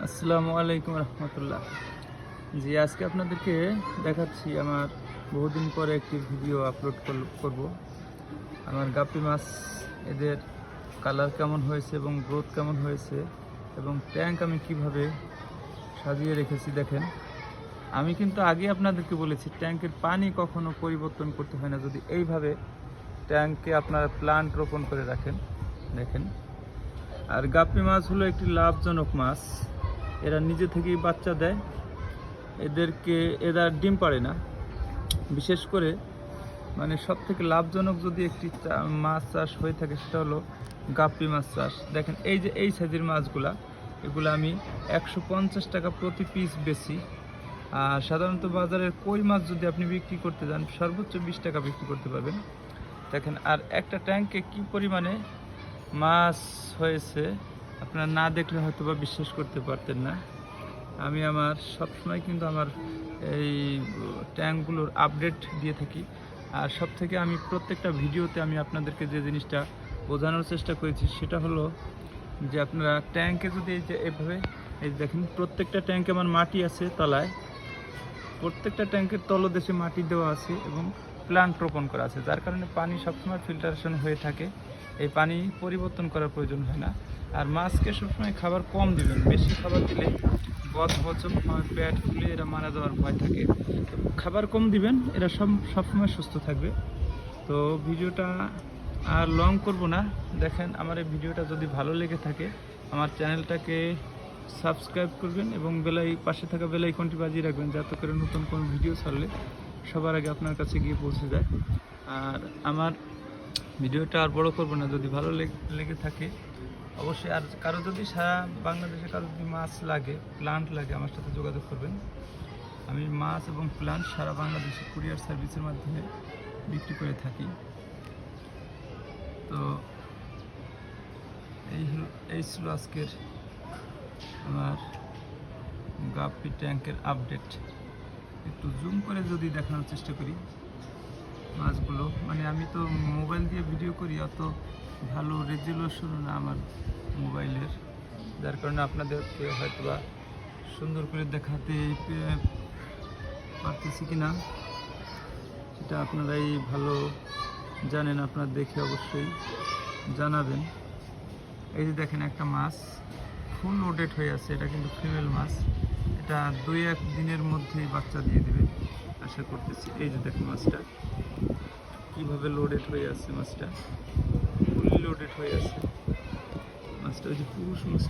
আসসালামু আলাইকুম রহমতুল্লাহ। জি, আজকে আপনাদেরকে দেখাচ্ছি আমার বহুদিন পরে একটি ভিডিও আপলোড করব। আমার গাপ্পি মাছ, এদের কালার কেমন হয়েছে এবং গ্রোথ কেমন হয়েছে এবং ট্যাঙ্ক আমি কিভাবে সাজিয়ে রেখেছি দেখেন। আমি কিন্তু আগে আপনাদেরকে বলেছি ট্যাঙ্কের পানি কখনো পরিবর্তন করতে হয় না যদি এইভাবে ট্যাঙ্কে আপনারা প্লান্ট রোপণ করে রাখেন। দেখেন, আর গাপ্পি মাছ হলো একটি লাভজনক মাছ। এরা নিজে থেকেই বাচ্চা দেয়, এরা ডিম পাড়ে না। বিশেষ করে সব থেকে লাভজনক যদি একটি মাছ চাষ হয়ে থাকে সেটা হলো গাপ্পি মাছ চাষ। দেখেন, এই যে এই সাইজের মাছগুলা, এগুলো আমি 150 টাকা প্রতি পিস বেচি। আর সাধারণত বাজারের কই মাছ যদি আপনি বিক্রি করতে যান সর্বোচ্চ 20 টাকা বিক্রি করতে পারবেন। দেখেন, আর একটা ট্যাঙ্কে কি পরিমাণে মাছ হয়েছে আপনারা না দেখলে হয়তো বা বিশ্বাস করতে পারতেন না। আমি আমার সবসময় কিন্তু আমার এই ট্যাঙ্কগুলোর আপডেট দিয়ে থাকি। আর সব থেকে আমি প্রত্যেকটা ভিডিওতে আমি আপনাদেরকে যে জিনিসটা বোঝানোর চেষ্টা করেছি সেটা হলো যে আপনারা ট্যাঙ্কে যদি এই যে এভাবে এই দেখেন, প্রত্যেকটা ট্যাঙ্কে আমার মাটি আছে তলায়, প্রত্যেকটা ট্যাঙ্কের তলদেশে মাটি দেওয়া আছে এবং প্লান্ট রোপণ করা আছে, যার কারণে পানি সবসময় ফিল্টারেশন হয়ে থাকে। এই পানি পরিবর্তন করার প্রয়োজন হয় না। আর মাছকে সবসময় খাবার কম দিবেন, বেশি খাবার দিলে বদহজম হয়, পেট ফুলে এরা মারা যাওয়ার ভয় থাকে। খাবার কম দিবেন, এরা সবসময় সুস্থ থাকবে। তো ভিডিওটা আর লং করব না। দেখেন, আমার এই ভিডিওটা যদি ভালো লেগে থাকে আমার চ্যানেলটাকে সাবস্ক্রাইব করবেন এবং পাশে থাকা বেল আইকনটি বাজিয়ে রাখবেন, যাতে করে নতুন কোনো ভিডিও ছাড়লে সবার আগে আপনার কাছে গিয়ে পৌঁছে যায়। আর আমার ভিডিওটা আর বড় করব না, যদি ভালো লেগে থাকে অবশ্যই। আর কারো যদি সারা বাংলাদেশে কারো যদি মাছ লাগে, প্লান্ট লাগে, আমার সাথে যোগাযোগ করবেন। আমি মাছ এবং প্লান্ট সারা বাংলাদেশে কুরিয়ার সার্ভিসের মাধ্যমে বিক্রি করে থাকি। তো এই ছিল আজকের আমার গাপ্পি ট্যাঙ্কের আপডেট। একটু জুম করে যদি দেখানোর চেষ্টা করি মাছগুলো, আমি তো মোবাইল দিয়ে ভিডিও করি, অত ভালো রেজুলেশন না আমার মোবাইলের, যার কারণে আপনাদেরকে হয়তো বা সুন্দর করে দেখাতে পারতেছি কি না সেটা আপনারাই ভালো জানেন। আপনারা দেখে অবশ্যই জানাবেন। এই যে দেখেন, একটা মাছ ফুল লোডেড হয়ে আছে, এটা কিন্তু ফিমেল মাছ। এটা 2-1 দিনের মধ্যেই বাচ্চা দিয়ে দেবে আশা করতেছি। এই যে দেখেন মাছটা কীভাবে লোডেড হয়ে আছে, মাছটা ফুলি লোডেড হয়ে আছে মাছটা। ওই যে পুরুষ মাছ।